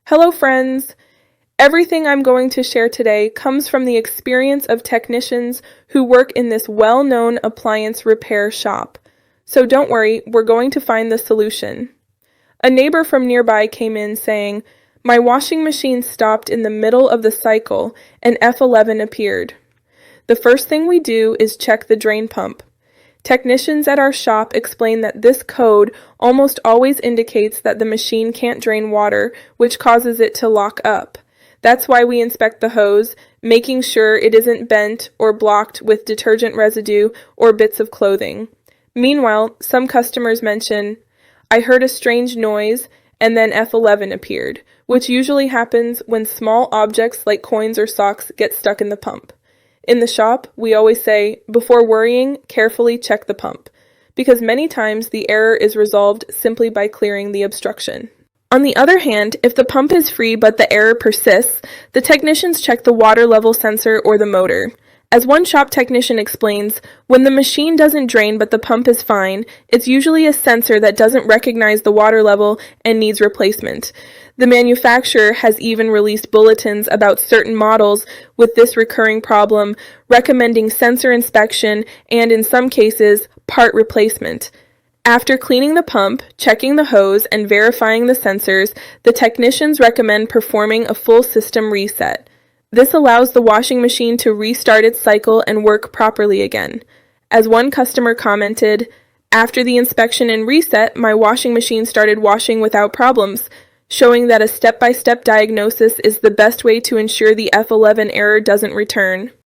Hello friends! Everything I'm going to share today comes from the experience of technicians who work in this well-known appliance repair shop. So don't worry, we're going to find the solution. A neighbor from nearby came in saying, "My washing machine stopped in the middle of the cycle and F11 appeared." The first thing we do is check the drain pump. Technicians at our shop explain that this code almost always indicates that the machine can't drain water, which causes it to lock up. That's why we inspect the hose, making sure it isn't bent or blocked with detergent residue or bits of clothing. Meanwhile, some customers mention, "I heard a strange noise," and then F11 appeared, which usually happens when small objects like coins or socks get stuck in the pump. In the shop, we always say, before worrying, carefully check the pump, because many times the error is resolved simply by clearing the obstruction. On the other hand, if the pump is free but the error persists, the technicians check the water level sensor or the motor. As one shop technician explains, when the machine doesn't drain but the pump is fine, it's usually a sensor that doesn't recognize the water level and needs replacement. The manufacturer has even released bulletins about certain models with this recurring problem, recommending sensor inspection and, in some cases, part replacement. After cleaning the pump, checking the hose, and verifying the sensors, the technicians recommend performing a full system reset. This allows the washing machine to restart its cycle and work properly again. As one customer commented, "After the inspection and reset, my washing machine started washing without problems," showing that a step-by-step diagnosis is the best way to ensure the F11 error doesn't return.